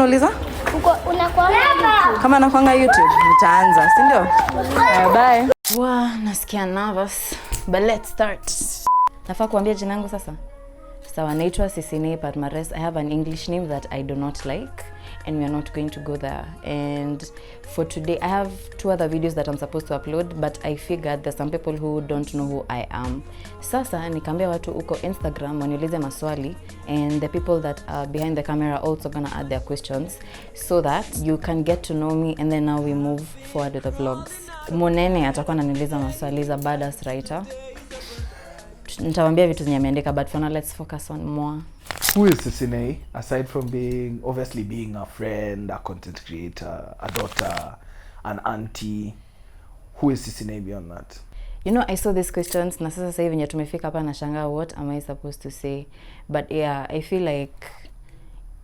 Uliza? Unakuanga YouTube. Kama nakuanga YouTube, nitaanza, si ndio? Bye. Wow, nasikia nervous. But let's start. Nafaa kuambia jina langu sasa? Sawa, naitwa Sisine Patmares. I have an English name that I do not like, and we are not going to go there. And for today, I have 2 other videos that I'm supposed to upload, but I figured there's some people who don't know who I am. Sasa nikaambia watu uko Instagram waniulize maswali, and the people that are behind the camera are also gonna add their questions so that you can get to know me, and then now we move forward with the vlogs. Munene atakuwa ananiuliza maswali za badass writer. Nitawaambia vitu zenye ameandika, but for now let's focus on more. Who is Sisine, aside from obviously being a friend, a content creator, a daughter, an auntie? Who is Sisine beyond that? You know, I saw these questions, na sasa hivi venye tumefika hapa na shanga, what am I supposed to say? But yeah, I feel like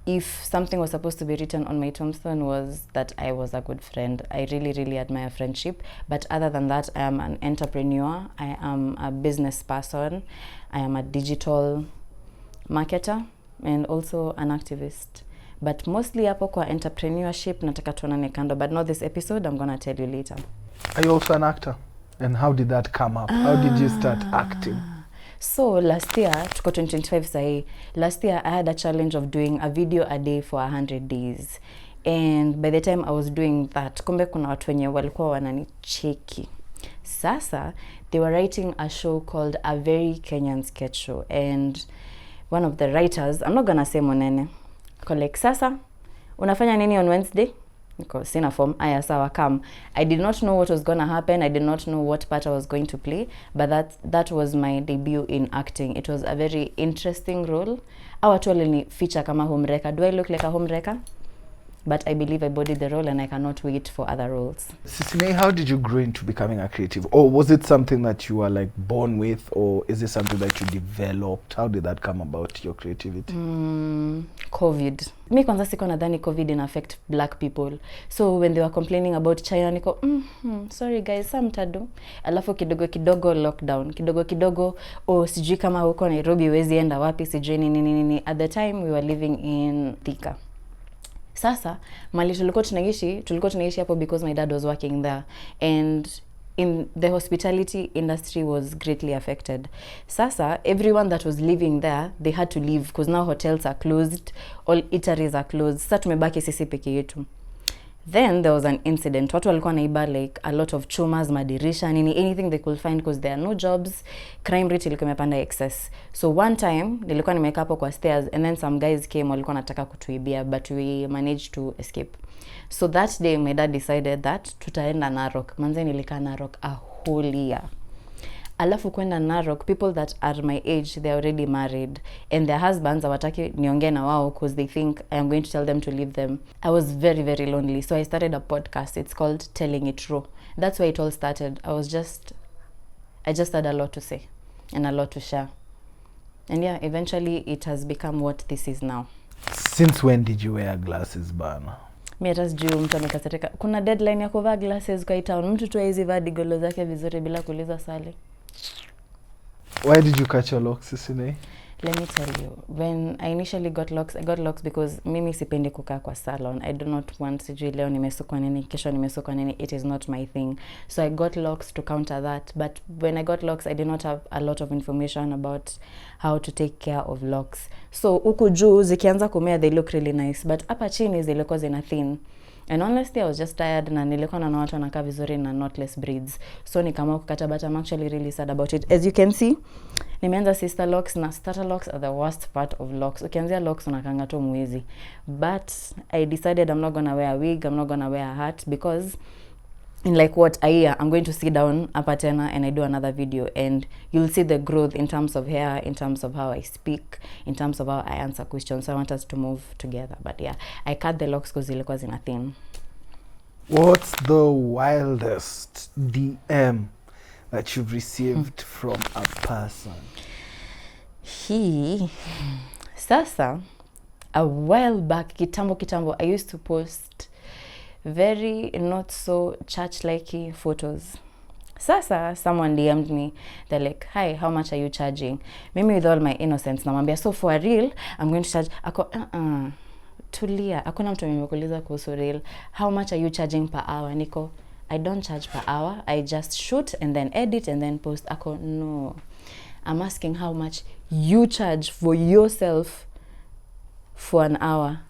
if something was supposed to be written on my tombstone was that I was a good friend. I really admire friendship. But other than that, I am an entrepreneur. I am a business person. I am a digital marketer and also an activist. But mostly hapo kwa entrepreneurship nataka tuonane kando. But not this episode, I'm gonna tell you later. Are you also an actor? And how did that come up? How did you start acting? So last year, tuko 2025 sahi. Last year I had a challenge of doing a video a day for 100 days. And by the time I was doing that, kumbe kuna watu wenye walikuwa wananicheki. Sasa, they were writing a show called A Very Kenyan Sketch Show. And one of the writers, I'm not gonna say Munene, like, sasa, unafanya nini on Wednesday? Because sina form, aya sawa come. I did not know what was gonna happen. I did not know what part I was going to play, but that was my debut in acting. It was a very interesting role. Our actually feature kama homewrecker. Do I look like a homewrecker? But I believe I bodied the role, and I cannot wait for other roles. Sisine, how did you grow into becoming a creative? Or was it something that you were like born with, or is it something that you developed? How did that come about, your creativity? COVID. Mi kwanza siko nadhani COVID in affect black people. So when they were complaining about China, niko, sorry guys, some tado. Alafu kidogo lockdown. Kidogo, sijui kama huko Nairobi wezi enda wapi, sijui nini. At the time, we were living in Thika. Sasa, mali tulikuwa tunaishi hapo because my dad was working there. And in the hospitality industry was greatly affected. Sasa, everyone that was living there, they had to leave because now hotels are closed, all eateries are closed. Sasa tumebaki sisi peke yetu. Then there was an incident. Watu walikuwa naiba like a lot of chumas, madirisha, anything they could find because there are no jobs. Crime rate ilikuwa imepanda excess. So one time, nilikuwa nimekaa hapo kwa stairs, and then some guys came, walikuwa nataka kutuibia, but we managed to escape. So that day, my dad decided that tutaenda Narok. Manze nilikaa Narok a whole year. Alafu kwenda Narok, people that are my age, they are already married, and their husbands hawataki niongee na wao because they think I am going to tell them to leave them. I was very lonely, so I started a podcast. It's called Telling It Raw. That's where it all started. I just had a lot to say and a lot to share. And yeah, eventually it has become what this is now. Since when did you wear glasses, bana? Mi hata sijui mtu amekasirika. Kuna deadline ya kuvaa glasses kwa town. Mtu tu hizi vaa digolo zake vizuri bila kuuliza swali. Why did you cut your locks, Sisine? Let me tell you, when I initially got locks, I got locks because mimi sipendi kukaa kwa salon. I do not want sijui leo nimesukwa nini, kesho nimesukwa nini. It is not my thing. So I got locks to counter that. But when I got locks, I did not have a lot of information about how to take care of locks. So huku juu zikianza kumea, they look really nice. But hapa chini zilikuwa zina thin. And honestly, I was just tired na nilikuwa na watu wanakaa vizuri na knotless braids. So nikaamua kukata, but I'm actually really sad about it. As you can see, nimeanza sister locks, na starter locks are the worst part of locks. Ukianzia locks unakanga tu mwizi. But I decided I'm not gonna wear a wig, I'm not gonna wear a hat, because in like a year, I'm going to sit down hapa tena and I do another video, and you'll see the growth in terms of hair, in terms of how I speak, in terms of how I answer questions. So I want us to move together. But yeah, I cut the locks because zilikuwa zina thin. What's the wildest DM that you've received from a person? Sasa, a while back, kitambo, I used to post very not so church-like photos. Sasa, someone DM'd me. They're like, hi, how much are you charging? Mimi with all my innocence, namwambia, so for real, I'm going to charge. Ako, tulia, hakuna mtu amekuuliza kuhusu reel. How much are you charging per hour? Niko, I don't charge per hour, I just shoot and then edit and then post. Ako, no, I'm asking how much you charge for yourself for an hour.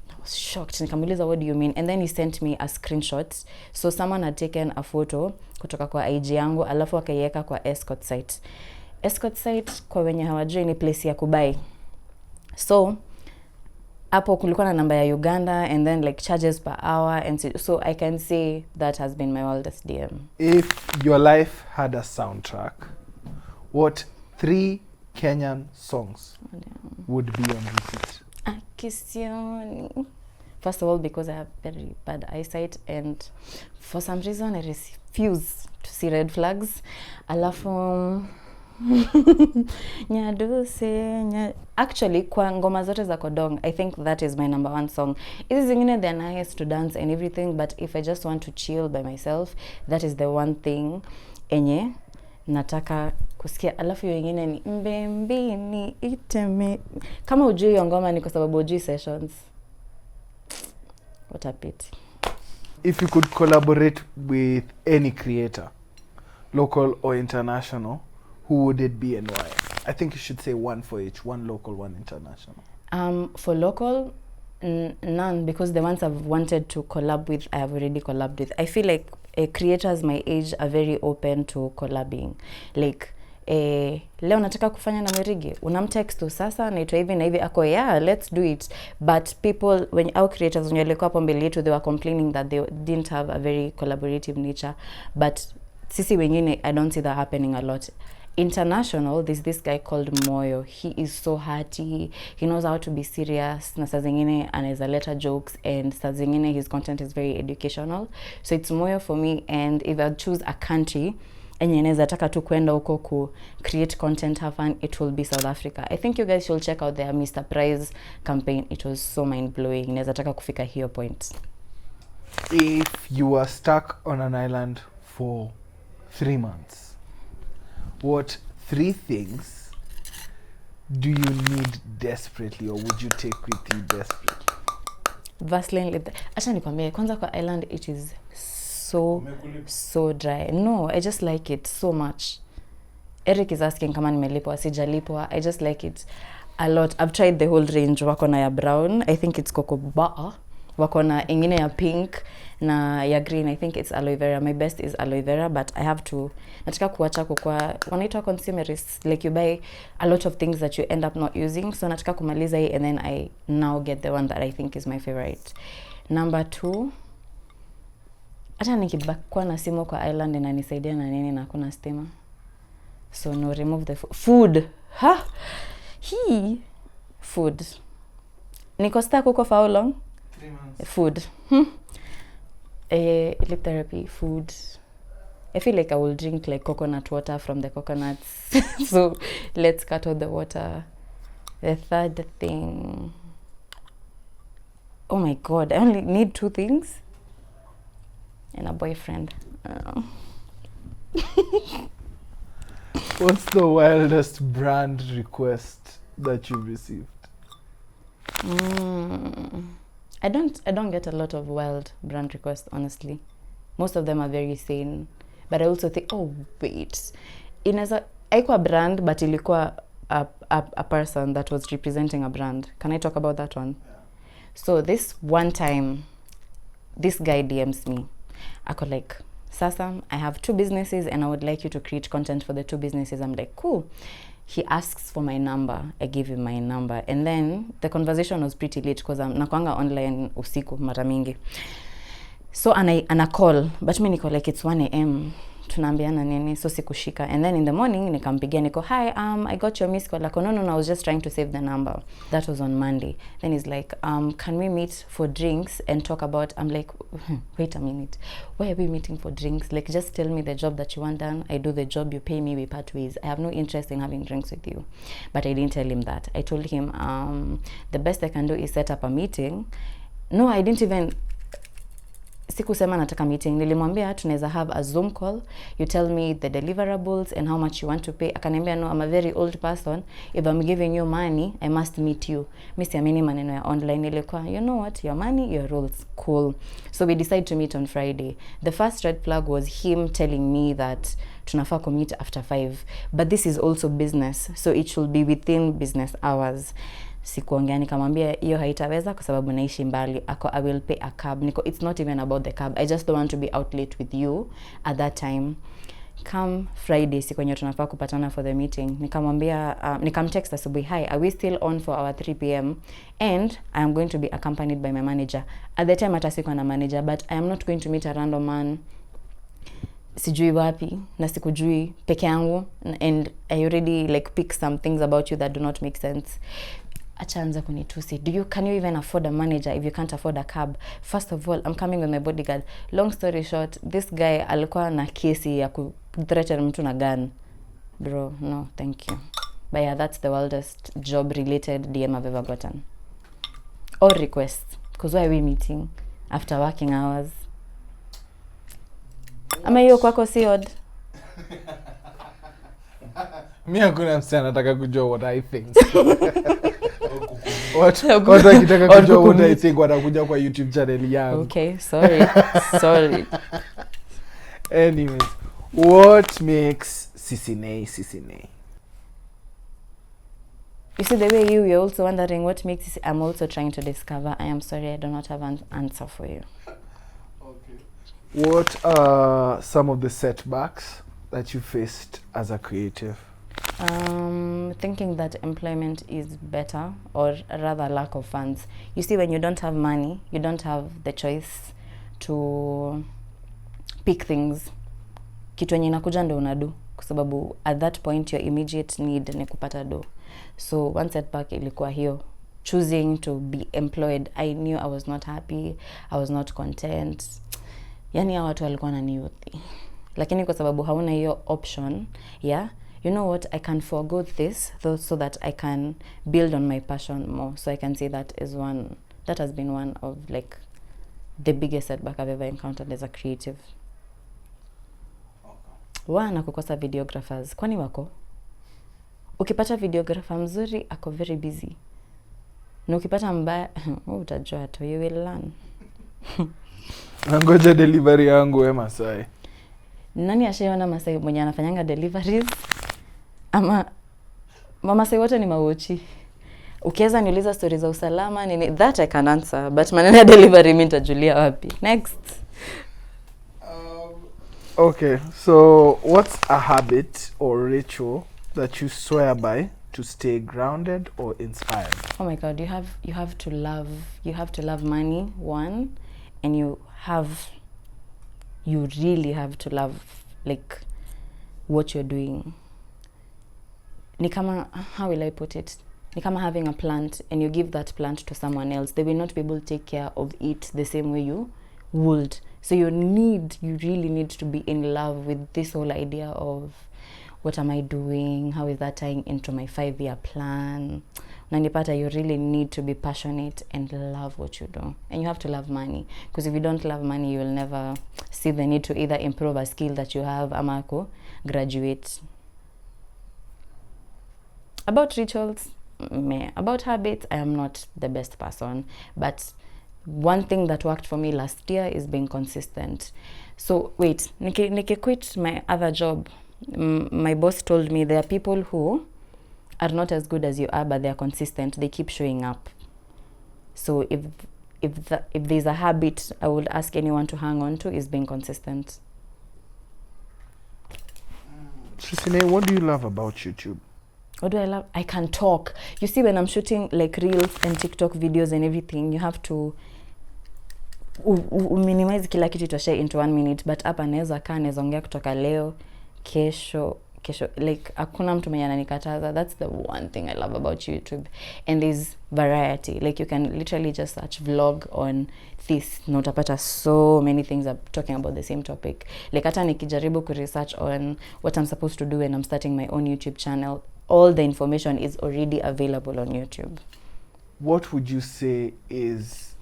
I was shocked. Nikamuuliza, what do you mean? And then he sent me a screenshot. So someone had taken a photo kutoka kwa IG yangu, alafu akaiweka kwa escort site. Escort site, kwa wenye hawajui, ni place ya kubai. So hapo kulikuwa na namba ya Uganda and then like charges per hour, and so I can say that has been my wildest DM. If your life had a soundtrack, what 3 Kenyan songs would be on repeat? Akisioni. First of all, because I have very bad eyesight and for some reason I refuse to see red flags. Alafu actually kwa ngoma zote za Kodong, I think that is my number 1 song. Hizi zingine they're nice to dance and everything, but if I just want to chill by myself, that is the one thing enye nataka kusikia. Alafu hiyo nyingine ni mbembi ni iteme. Kama ujui hiyo ngoma ni kwa sababu ujui sessions. What a pity. If you could collaborate with any creator, local or international, who would it be and why? I think you should say one for each, one local, one international. For local, none, because the ones I've wanted to collab with, I have already collabed with. I feel like creators my age are very open to collabing. Like, leo nataka kufanya na Mwerigi, unamtext tu sasa naitwa hivi na hivi, ako yeah, let's do it. But people, when our creators when walikuwa hapo mbele yetu, they were complaining that they didn't have a very collaborative nature. But sisi wengine, I don't see that happening a lot. International, there's this guy called Moyo. He is so hearty, he knows how to be serious, na saa zingine anaweza leta jokes, and saa zingine his content is very educational. So it's Moyo for me. And if I choose a country enye naweza taka tu kwenda huko ku create content, have fun, it will be South Africa. I think you guys should check out their Mr. Prize campaign. It was so mind blowing. Naweza taka kufika hiyo point. If you were stuck on an island for 3 months, what 3 things do you need desperately, or would you take with you desperately? Vaseline lip. Acha nikwambie, kwanza kwa island it is so dry. No, I just like it so much. Eric is asking kama nimelipwa, sijalipwa. I just like it a lot. I've tried the whole range. Wako na ya brown, I think it's cocoa butter. Wako na ingine ya pink na ya green, I think it's aloe vera. My best is aloe vera, but I have to, nataka kuacha kukua, wanaitwa consumerist, like you buy a lot of things that you end up not using. So nataka kumaliza hii and then I now get the one that I think is my favorite. Number 2, hata nikibakwa na simu kwa island inanisaidia na nini na kuna stima. So no, remove the food. Food. Niko stuck huko for how long? 3 months. Food. Lip therapy, food. I feel like I will drink like coconut water from the coconuts. So let's cut out the water. The third thing. Oh my God, I only need 2 things. And a boyfriend. What's the wildest brand request that you've received? I don't get a lot of wild brand requests, honestly. Most of them are very sane. But I also think, oh wait, inaweza haikuwa brand, but ilikuwa a person that was representing a brand. Can I talk about that one? Yeah. So this one time, this guy DMs me. Ako like, Sasa, I have 2 businesses and I would like you to create content for the 2 businesses. I'm like, cool. He asks for my number. I give him my number. And then the conversation was pretty late because I'm nakuanga online usiku mara mingi. So ana call, but me niko like it's 1 a.m. Tunaambiana nini, so sikushika. And then in the morning nikampigia niko, hi, I got your missed call. Like, no, I was just trying to save the number. That was on Monday. Then he's like, can we meet for drinks and talk about, I'm like, wait a minute, why are we meeting for drinks? Like, just tell me the job that you want done. I do the job, you pay me, we part ways. I have no interest in having drinks with you. But I didn't tell him that. I told him, the best I can do is set up a meeting. No, I didn't even, sikusema nataka meeting, nilimwambia tunaweza have a Zoom call, you tell me the deliverables and how much you want to pay. Akaniambia no, I'm a very old person, if I'm giving you money I must meet you. Mimi siamini maneno ya online. Ilikuwa you know what, your money your rules, cool. So we decide to meet on Friday. The first red flag was him telling me that tunafaa ku meet after 5, but this is also business, so it should be within business hours. Sikuongea, nikamwambia hiyo haitaweza kwa sababu naishi mbali. I will pay a cab. It's not even about the cab, I just don't want to be out late with you at that time. Come Friday, siku yenye tunafaa kupatana for the meeting, nikamwambia nikamtext asubuhi, hi, are we still on for our 3 p.m. and I am going to be accompanied by my manager. At the time hata sikuwa na manager, but I am not going to meet a random man sijui wapi na sikujui peke yangu, and I already like pick some things about you that do not make sense. Achaanza kunitusi, can you even afford a manager if you can't afford a cab? First of all, I'm coming with my bodyguard. Long story short, this guy alikuwa na kesi ya kuthreaten mtu na gun. Bro, no thank you. But yeah, that's the wildest job related DM I've ever gotten or request, because why are we meeting after working hours? Ama hiyo kwako si odd? Mimi hakuna msana nataka kujua what I think. What akitaka kujua what I think watakuja kwa YouTube channel yangu. Okay, sorry. Sorry. Anyways, what makes Sisine? You see, the way you're also wondering what makes it, I'm also trying to discover. I am sorry, I do not have an answer for you. Okay. What are some of the setbacks that you faced as a creative? Thinking that employment is better, or rather lack of funds. You see, when you don't have money, you don't have the choice to pick things. Kitu yenye inakuja ndo unadu, kwa sababu at that point your immediate need ni kupata do. So one setback ilikuwa hiyo, choosing to be employed. I knew I was not happy, I was not content. Yani hao watu walikuwa wananiudhi. Lakini kwa sababu hauna hiyo option, yeah, you know what, I can forgo this so that I can build on my passion more. So I can say that has been one of like the biggest setback I've ever encountered as a creative. Na kukosa videographers. Kwani wako? Ukipata videographer mzuri, ako very busy. Na ukipata mbaya, utajua tu, you will learn. Nangoja delivery yangu Masai. Nani ashaona Masai mwenye anafanyanga deliveries? Ama Masai wote ni mawochi. Ukiweza niuliza stories za usalama nini, that I can answer, but maneno ya delivery mimi nitajulia wapi? Next. Okay, so what's a habit or ritual that you swear by to stay grounded or inspired? Oh my God, you have to love money, one, and you really have to love like what you're doing. Ni kama, how will I put it? Ni kama having a plant and you give that plant to someone else. They will not be able to take care of it the same way you would. So you really need to be in love with this whole idea of what am I doing? How is that tying into my 5-year plan? Nanipata, you really need to be passionate and love what you do. And you have to love money. Because if you don't love money, you will never see the need to either improve a skill that you have, amako, graduate. About rituals, about habits, I am not the best person. But one thing that worked for me last year is being consistent. So wait, niki quit my other job. My boss told me there are people who are not as good as you are, but they are consistent. They keep showing up. So if there's a habit I would ask anyone to hang on to, is being consistent. Sisine, what do you love about YouTube? What do I love? I can talk. You see, when I'm shooting like reels and TikTok videos and everything, you have to minimize kila kitu to share into 1 minute. But hapa naweza ongea kutoka leo, kesho, like hakuna mtu mwenye ananikataza. That's the one thing I love about YouTube. And there's variety. Like you can literally just search vlog on this. Na utapata so many things are talking about the same topic. Like hata nikijaribu ku research on what I'm supposed to do when I'm starting my own YouTube channel, all the information is already available on YouTube. What would you say is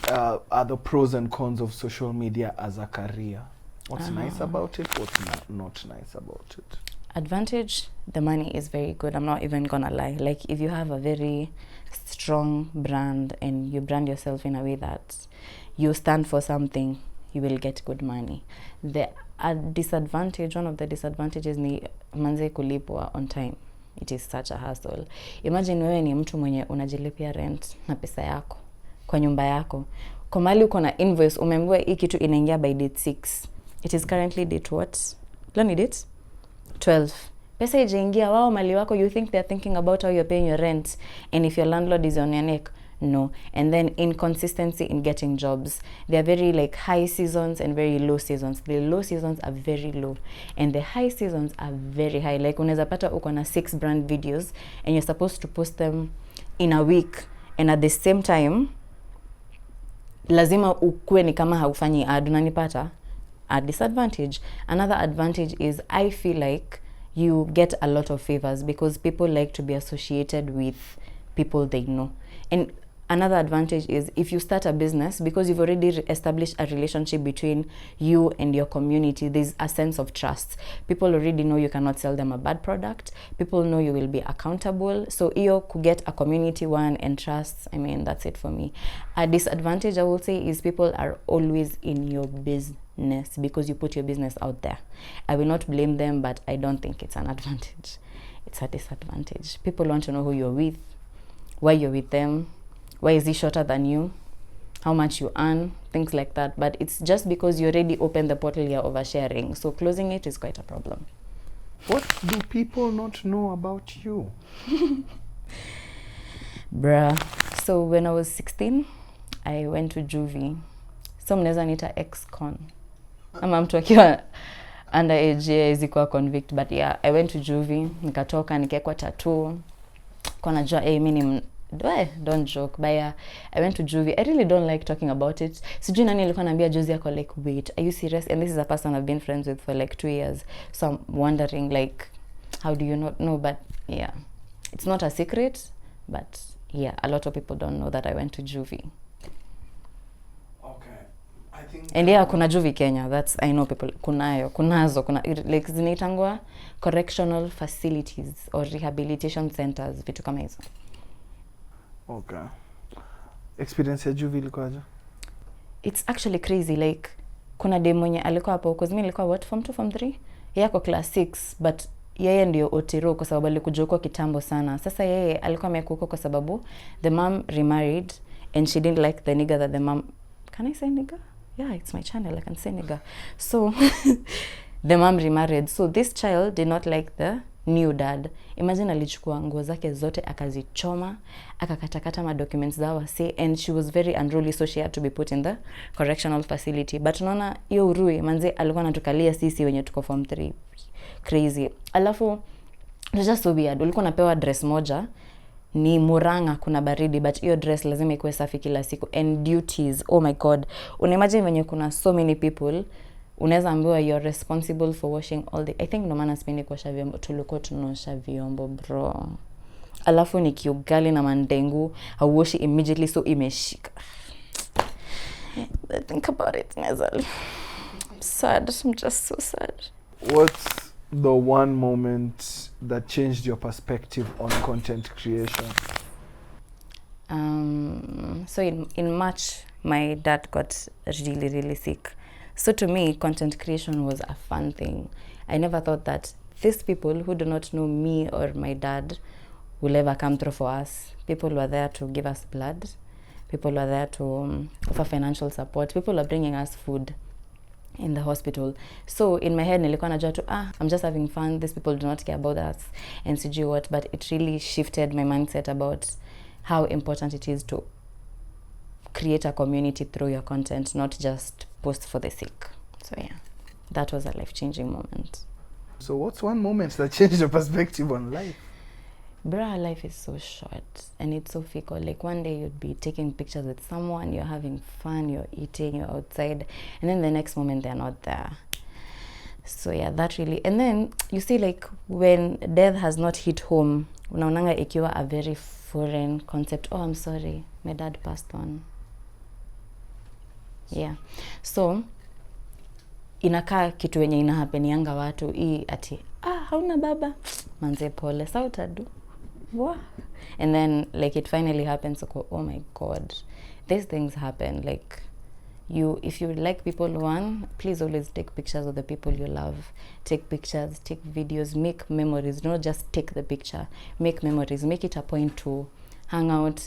are the pros and cons of social media as a career? What's nice about it? What's not nice about it? Advantage, the money is very good. I'm not even gonna lie. Like, if you have a very strong brand and you brand yourself in a way that you stand for something, you will get good money. The disadvantage, one of the disadvantages ni manze kulipwa on time. It is such a hassle. Imagine wewe ni mtu mwenye unajilipia rent na pesa yako kwa nyumba yako. Kwa mali uko na invoice, umeambiwa hii kitu inaingia by date 6. It is currently date what? Let me date 12. Pesa ijaingia, wao mali wako, you think they're thinking about how you're paying your rent, and if your landlord is on your neck. No. And then inconsistency in getting jobs. There are very like high seasons and very low seasons. The low seasons are very low and the high seasons are very high. Like unaweza pata uko na 6 brand videos and you're supposed to post them in a week, and at the same time lazima ukue ni kama haufanyi ad. Unanipata? A disadvantage. Another advantage is I feel like you get a lot of favors because people like to be associated with people they know. And another advantage is if you start a business, because you've already established a relationship between you and your community, there's a sense of trust. People already know you cannot sell them a bad product. People know you will be accountable. So you could get a community one and trust. I mean, that's it for me. A disadvantage I will say is people are always in your business because you put your business out there. I will not blame them, but I don't think it's an advantage. It's a disadvantage. People want to know who you're with, why you're with them, why is he shorter than you, how much you earn, things like that. But it's just because you already opened the portal, you're oversharing. So closing it is quite a problem. What do people not know about you? Bruh. So when I was 16, I went to juvie. So mneza nita ex-con. Ama mtu akiwa underage zikuwa convict. But yeah, I went to juvie. Nikatoka, nikekwa tattoo. Kwa najua, mimi don't joke. But yeah, I went to juvie. I really don't like talking about it. Sijui nani alikuwa ananiambia juzi yako like, wait, are you serious? And this is a person I've been friends with for like 2 years. So I'm wondering like, how do you not know? But yeah, it's not a secret. But yeah, a lot of people don't know that I went to juvie. Okay. I think And yeah, kuna juvie Kenya. That's, I know people, kunazo, like zinaitangwa correctional facilities or rehabilitation centers, vitu kama hizo. Okay. Experience ya juvie ilikuwaje? It's actually crazy. Like, kuna dem mwenye alikuwa hapo, because mimi nilikuwa what, form 2, form 3? Yako class 6, but yeye ndio otiro kwa sababu alikuja huko kitambo sana. Sasa yeye alikuwa amekuwa kwa sababu the mom remarried and she didn't like the nigga that the mom... Can I say nigga? Yeah, it's my channel, I can say nigga. So the mom remarried. So this child did not like the new dad. Imagine alichukua nguo zake zote akazichoma, akakatakata ma documents zao wase, and she was very unruly, so she had to be put in the correctional facility. But unaona hiyo urui manze alikuwa anatukalia sisi wenye tuko form 3. Crazy. Alafu it was just so weird. Ulikuwa unapewa dress moja ni Muranga, kuna baridi, but hiyo dress lazima ikuwe safi kila siku. And duties, oh my god. Unaimagine wenye kuna so many people, unaweza ambiwa you're responsible for washing all the... I think ndo maana sipendi kuosha vyombo. Tulikuwa tunaosha vyombo bro. Alafu ni kiugali na mandengu, hauoshi immediately, so imeshika. I think about it, Nazali. I'm sad. I'm just so sad. What's the one moment that changed your perspective on content creation? So in March, my dad got really, really sick. So to me, content creation was a fun thing. I never thought that these people who do not know me or my dad will ever come through for us. People were there to give us blood. People were there to offer financial support. People are bringing us food in the hospital. So in my head, nilikuwa najua tu, I'm just having fun. These people do not care about us and sijui what. But it really shifted my mindset about how important it is to create a community through your content, not just post for the sake. So yeah, that was a life-changing moment. So what's one moment that changed your perspective on life? Bruh, life is so short and it's so fickle. Like one day you'd be taking pictures with someone, you're having fun, you're eating, you're outside, and then the next moment they're not there. So yeah, that really... And then you see, like when death has not hit home, unaonanga ikiwa a very foreign concept. Oh, I'm sorry, my dad passed on. Yeah. So inakaa kitu yenye inahapenianga watu hii ati hauna baba manze pole sa utadu. Wow. And then like it finally happens, so oh my god, these things happen. Like if you like people, one, please always take pictures of the people you love. Take pictures, take videos, make memories. Don't just take the picture, make memories. Make it a point to hang out,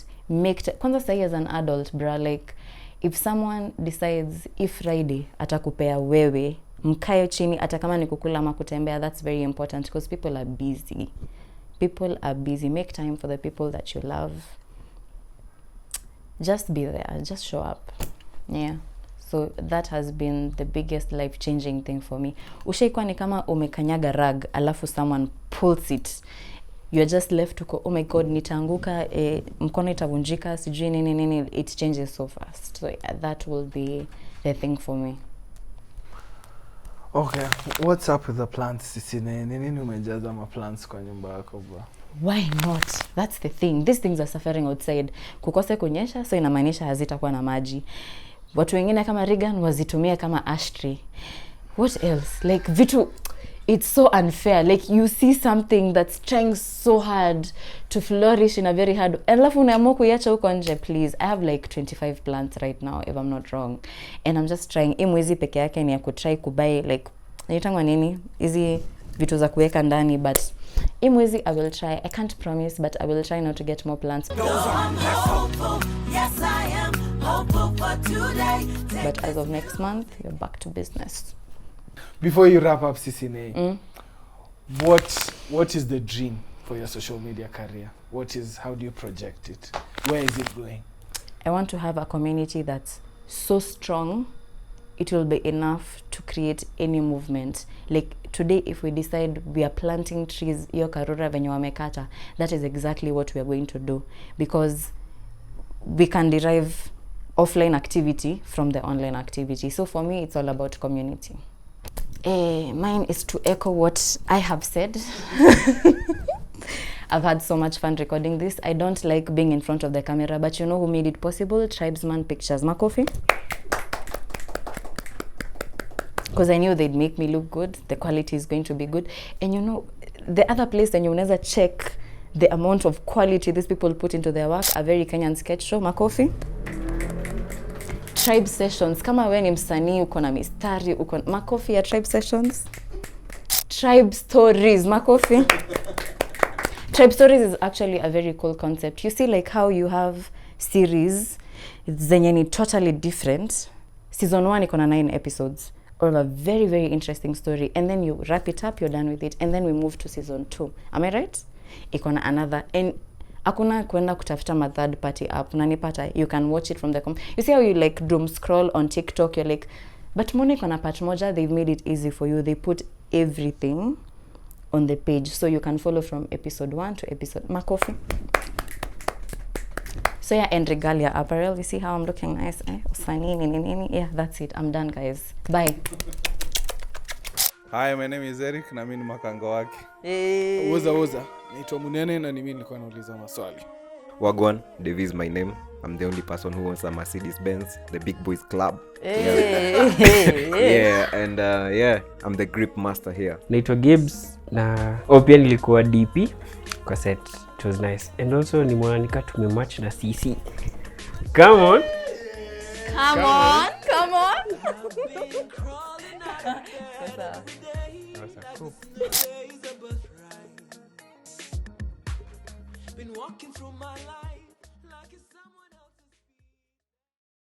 kwanza sahi as an adult, bra, like if someone decides if Friday atakupea wewe mkae chini hata kama ni kukula ama kutembea, that's very important because people are busy. People are busy. Make time for the people that you love. Just be there, just show up. Yeah. So that has been the biggest life-changing thing for me. Ushaikuwa ni kama umekanyaga rug alafu someone pulls it. You're just left to go, oh my god, nitaanguka, mkono itavunjika, sijui nini. It changes so fast. So yeah, that will be the thing for me. Okay, what's up with the plants? Nini umejaza ma plants kwa nyumba yako bro? Why not? That's the thing. These things are suffering outside. Kukose kunyesha, so inamaanisha hazitakuwa na maji. Watu wengine kama Regan wazitumia kama ashtray. What else? Like vitu, it's so unfair. Like you see something that's trying so hard to flourish in a very hard, alafu unaamua kuiacha huko nje. Please, I have like 25 plants right now if I'm not wrong, and I'm just trying. Mwezi peke yake ni ya kutry kubuy like nitangwa nini hizi vitu za kuweka ndani, but mwezi I will try. I can't promise, but I will try now to get more plants. Yes, I am hopeful for today. But as of next month, you're back to business. Before you wrap up, Sisine, what is the dream for your social media career? How do you project it? Where is it going? I want to have a community that's so strong, it will be enough to create any movement. Like today, if we decide we are planting trees, iyo karura venye wamekata, that is exactly what we are going to do, because we can derive offline activity from the online activity. So for me, it's all about community. Mine is to echo what I have said. I've had so much fun recording this. I don't like being in front of the camera, but you know who made it possible? Tribesman Pictures. Makofi. Because I knew they'd make me look good. The quality is going to be good. And you know, the other place that you never check the amount of quality these people put into their work, a very Kenyan sketch show. Makofi. Tribe Sessions. Kama we ni msanii uko na mistari, uko makofi ya Tribe Sessions. Tribe Stories. Makofi. Tribe Stories is actually a very cool concept. You see like how you have series zenye ni totally different. Season 1 iko na 9 episodes. Or a very, very interesting story. And then you wrap it up, you're done with it. And then we move to season 2. Am I right? Iko na another. And hakuna kuenda kutafuta ma third party app. Unanipata, you can watch it from the you see how you like doom scroll on TikTok, you're like, but mbona iko na part moja, they've made it easy for you. They put everything on the page, so you can follow from episode 1 to episode. Makofi. So yeah, and Regalia Apparel, you see how I'm looking nice, eh? Yeah, that's it. I'm done, guys. Bye. Hi, my name is Eric na mimi ni makanga wake. Woza. Naitwa Munene na mimi nilikuwa nauliza maswali. Wagwan, Davy is my name. I'm the only person who owns a Mercedes-Benz, the big boys club. Yeah, and I'm the grip master here. Naitwa Gibz na pia nilikuwa DP kwa set. It was nice. And also nimeanika tumematch na CC. Come on. Been walking through my life.